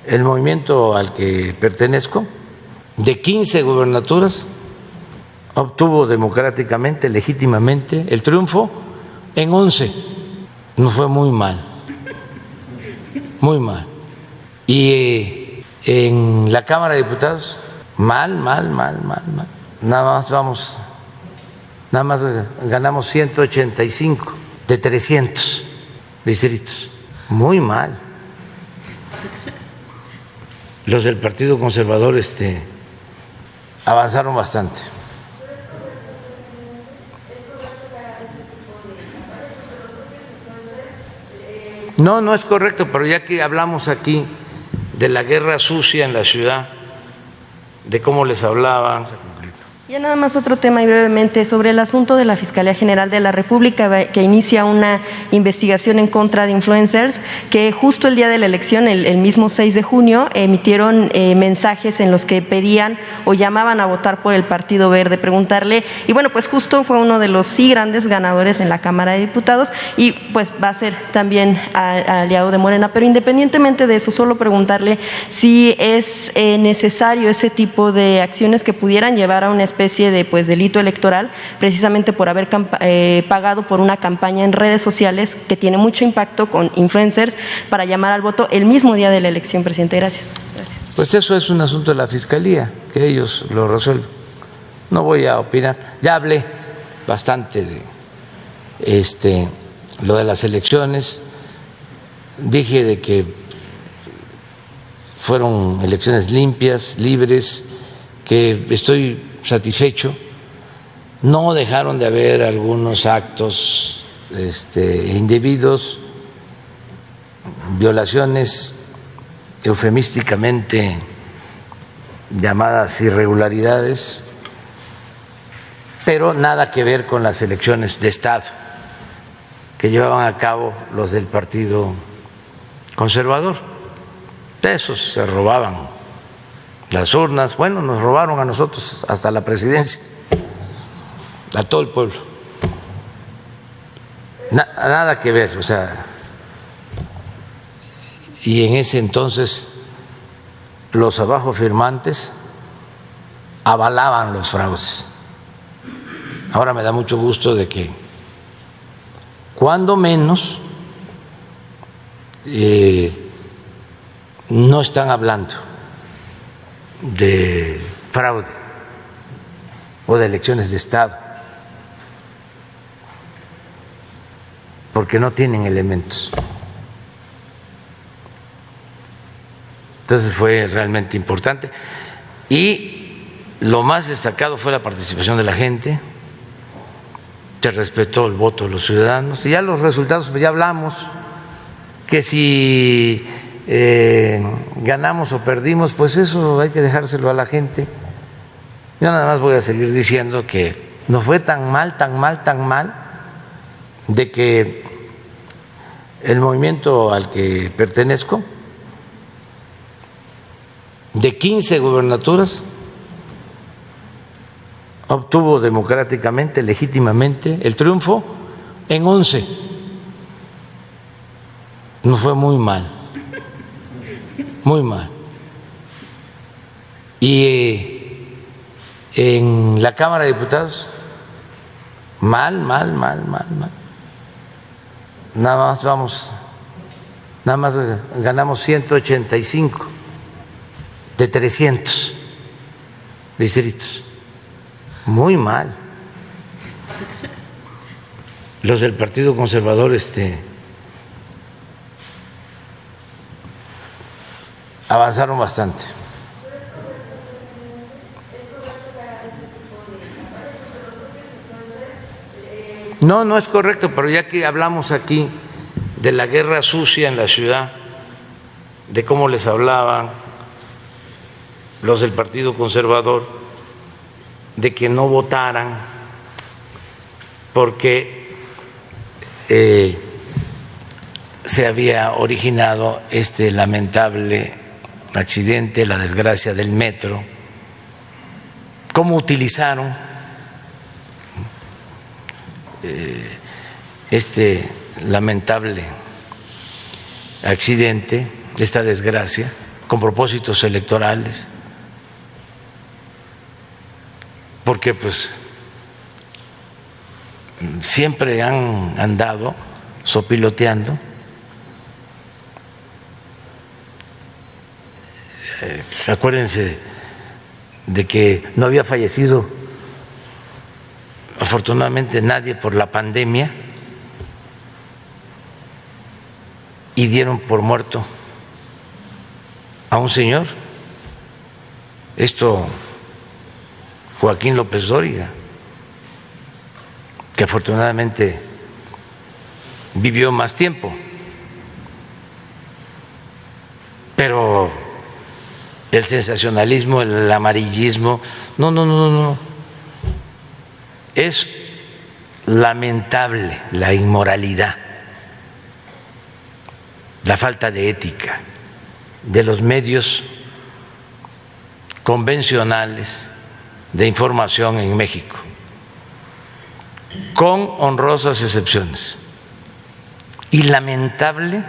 el movimiento al que pertenezco, de 15 gubernaturas, obtuvo democráticamente, legítimamente, el triunfo en 11. Nos fue muy mal, muy mal. Y en la Cámara de Diputados, mal. Nada más ganamos 185 de 300 distritos. Muy mal. Los del Partido Conservador avanzaron bastante. No es correcto, pero ya que hablamos aquí de la guerra sucia en la ciudad, de cómo les hablaban. Ya nada más otro tema y brevemente sobre el asunto de la Fiscalía General de la República que inicia una investigación en contra de influencers que justo el día de la elección, el mismo 6 de junio, emitieron mensajes en los que pedían o llamaban a votar por el Partido Verde, preguntarle, y bueno, pues justo fue uno de los grandes ganadores en la Cámara de Diputados y pues va a ser también aliado de Morena, pero independientemente de eso, solo preguntarle si es necesario ese tipo de acciones que pudieran llevar a una especie de delito electoral, precisamente por haber pagado por una campaña en redes sociales que tiene mucho impacto con influencers para llamar al voto el mismo día de la elección, presidente. Gracias. Pues eso es un asunto de la Fiscalía, que ellos lo resuelven. No voy a opinar. Ya hablé bastante de lo de las elecciones. Dije de que fueron elecciones limpias, libres, que estoy satisfecho. No dejaron de haber algunos actos indebidos, violaciones eufemísticamente llamadas irregularidades, pero nada que ver con las elecciones de Estado que llevaban a cabo los del Partido Conservador. Esos se robaban las urnas, bueno, nos robaron a nosotros hasta la presidencia, a todo el pueblo. Nada que ver, o sea, y en ese entonces los abajo firmantes avalaban los fraudes. Ahora me da mucho gusto de que, cuando menos, no están hablando de fraude o de elecciones de Estado, porque no tienen elementos. Entonces fue realmente importante y lo más destacado fue la participación de la gente. Se respetó el voto de los ciudadanos y ya los resultados, pues ya hablamos, que si ganamos o perdimos, pues eso hay que dejárselo a la gente. Yo nada más voy a seguir diciendo que no fue tan mal, de que el movimiento al que pertenezco, de 15 gubernaturas, obtuvo democráticamente, legítimamente, el triunfo en 11. Nos fue muy mal. Y en la Cámara de Diputados, mal. Nada más ganamos 185 de 300 distritos. Muy mal. Los del Partido Conservador avanzaron bastante. No es correcto, pero ya que hablamos aquí de la guerra sucia en la ciudad, de cómo les hablaban los del Partido Conservador, de que no votaran porque se había originado este lamentable accidente, la desgracia del metro, cómo utilizaron este lamentable accidente, esta desgracia, con propósitos electorales, porque pues siempre han andado sopiloteando. Acuérdense de que no había fallecido afortunadamente nadie por la pandemia y dieron por muerto a un señor, Joaquín López Dóriga, que afortunadamente vivió más tiempo, pero el sensacionalismo, el amarillismo, no. Es lamentable la inmoralidad, la falta de ética de los medios convencionales de información en México, con honrosas excepciones, y lamentable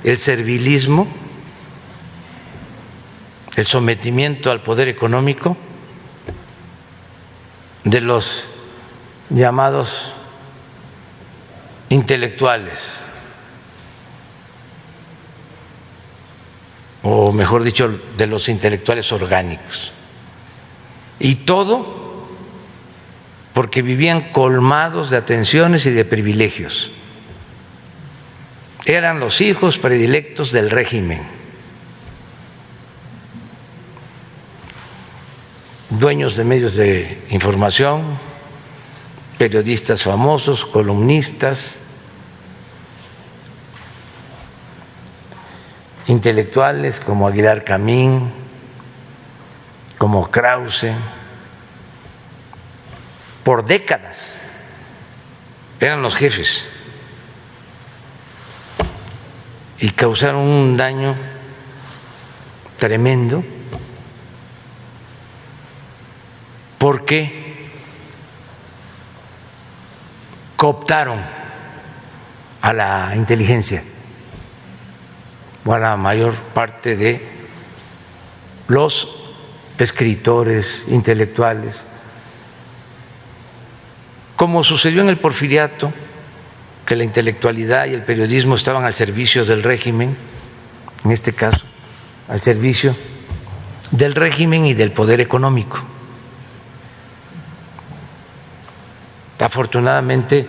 el servilismo, el sometimiento al poder económico de los llamados intelectuales, o mejor dicho, de los intelectuales orgánicos. Y todo porque vivían colmados de atenciones y de privilegios. Eran los hijos predilectos del régimen, dueños de medios de información, periodistas famosos, columnistas, intelectuales como Aguilar Camín, como Krause. Por décadas eran los jefes y causaron un daño tremendo porque cooptaron a la inteligencia o a la mayor parte de los escritores intelectuales, como sucedió en el Porfiriato, que la intelectualidad y el periodismo estaban al servicio del régimen, en este caso, al servicio del régimen y del poder económico. Afortunadamente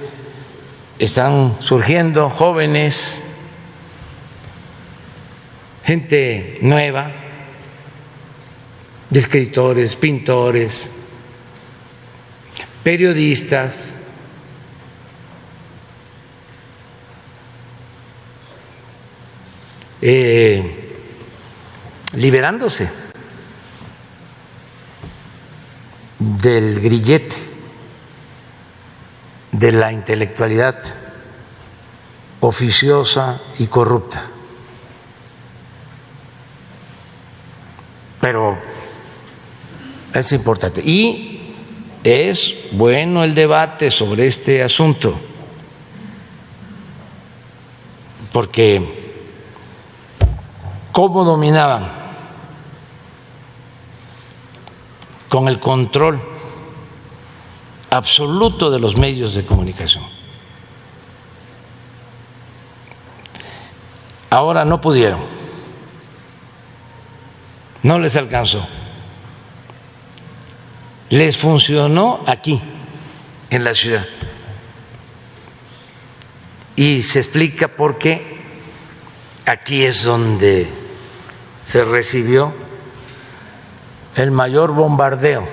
están surgiendo jóvenes, gente nueva, de escritores, pintores, periodistas, liberándose del grillete de la intelectualidad oficiosa y corrupta. Pero es importante y es bueno el debate sobre este asunto, porque ¿cómo dominaban? Con el control absoluto de los medios de comunicación. Ahora no pudieron, no les alcanzó. Les funcionó aquí, en la ciudad. Y se explica por qué aquí es donde se recibió el mayor bombardeo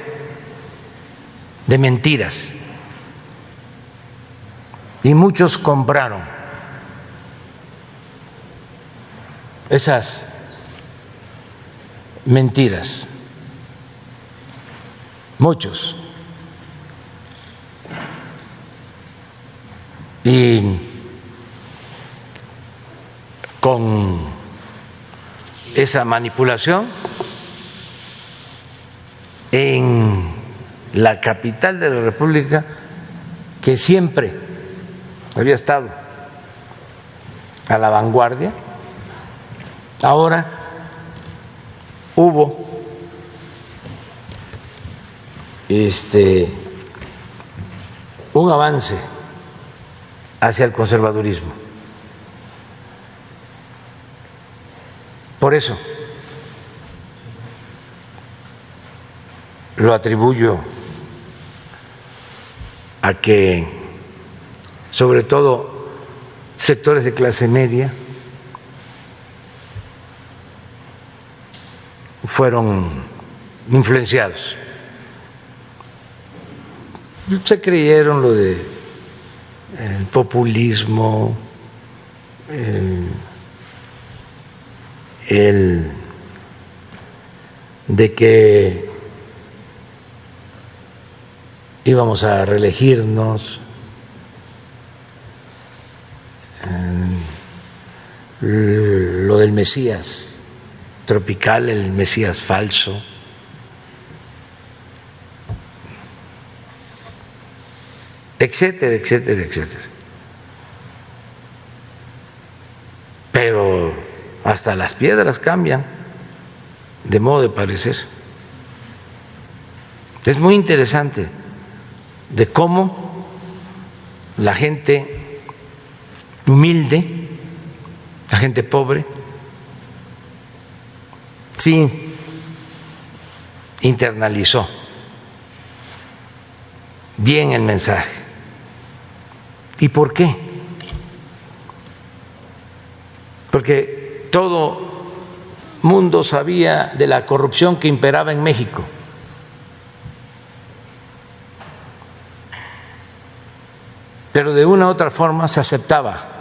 de mentiras. Y muchos compraron esas mentiras. Muchos. Y con esa manipulación en la capital de la República, que siempre había estado a la vanguardia, ahora hubo un avance hacia el conservadurismo. Por eso lo atribuyo a que, sobre todo, sectores de clase media fueron influenciados. Se creyeron lo de el populismo, el de que íbamos a reelegirnos, lo del Mesías tropical, el Mesías falso. Etcétera, etcétera, etcétera. Pero hasta las piedras cambian de modo de parecer. Es muy interesante de cómo la gente humilde, la gente pobre, sí internalizó bien el mensaje. ¿Y por qué? Porque todo mundo sabía de la corrupción que imperaba en México. Pero de una u otra forma se aceptaba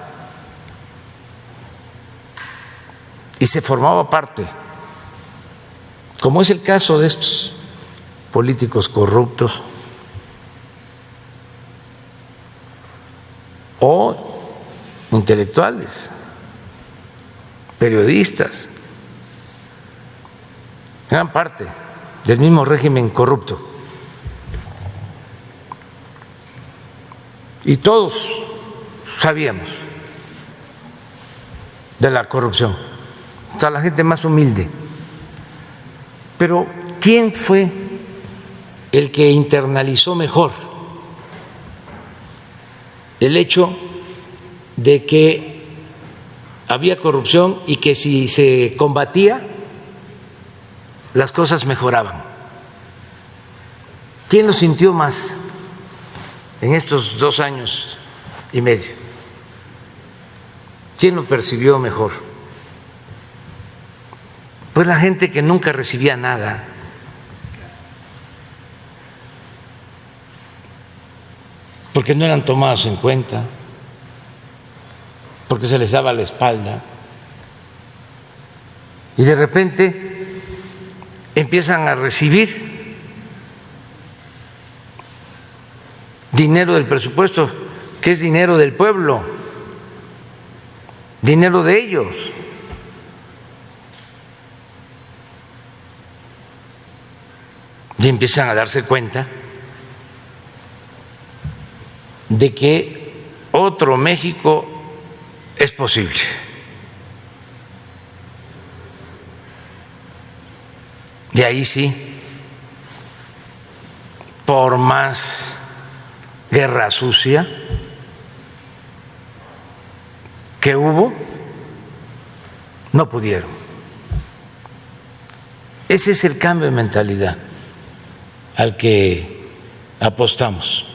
y se formaba parte, como es el caso de estos políticos corruptos o intelectuales, periodistas, eran parte del mismo régimen corrupto. Y todos sabíamos de la corrupción, o sea, la gente más humilde. Pero ¿quién fue el que internalizó mejor el hecho de que había corrupción y que si se combatía las cosas mejoraban? ¿Quién lo sintió más en estos 2 años y medio? ¿Quién lo percibió mejor? Pues la gente que nunca recibía nada. Porque no eran tomados en cuenta, porque se les daba la espalda. Y de repente empiezan a recibir dinero del presupuesto, que es dinero del pueblo, dinero de ellos. Y empiezan a darse cuenta de que otro México es posible. Y ahí sí, por más guerra sucia que hubo, no pudieron. Ese es el cambio de mentalidad al que apostamos.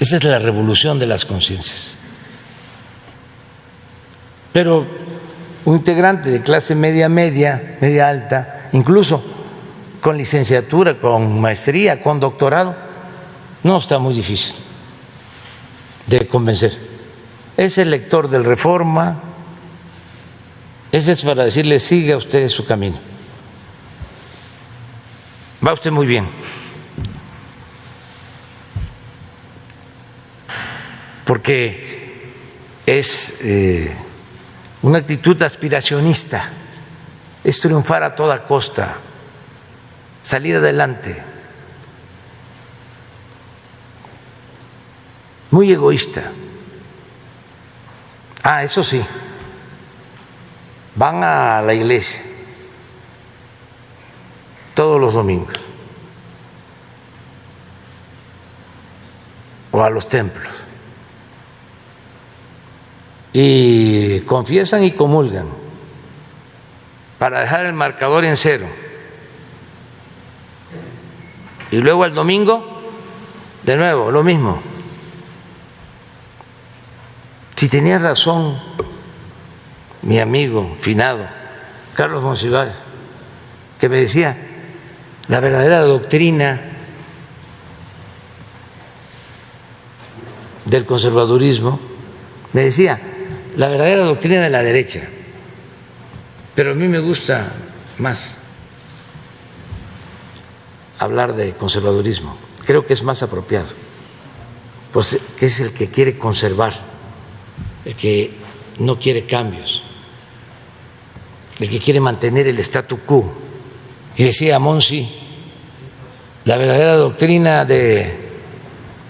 Esa es la revolución de las conciencias. Pero un integrante de clase media, media alta, incluso con licenciatura, con maestría, con doctorado, no, está muy difícil de convencer. Es el lector del Reforma, ese es para decirle: siga usted su camino, va usted muy bien. Porque es una actitud aspiracionista, es triunfar a toda costa, salir adelante, muy egoísta. Eso sí, van a la iglesia todos los domingos o a los templos y confiesan y comulgan para dejar el marcador en 0. Y luego el domingo, de nuevo, lo mismo. Si tenía razón mi amigo finado, Carlos Monsiváis, que me decía, la verdadera doctrina del conservadurismo, me decía, la verdadera doctrina de la derecha, pero a mí me gusta más hablar de conservadurismo, creo que es más apropiado, pues que es el que quiere conservar, el que no quiere cambios, el que quiere mantener el statu quo. Y decía Monsi, la verdadera doctrina de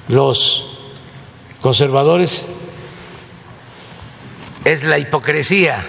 los conservadores es la hipocresía.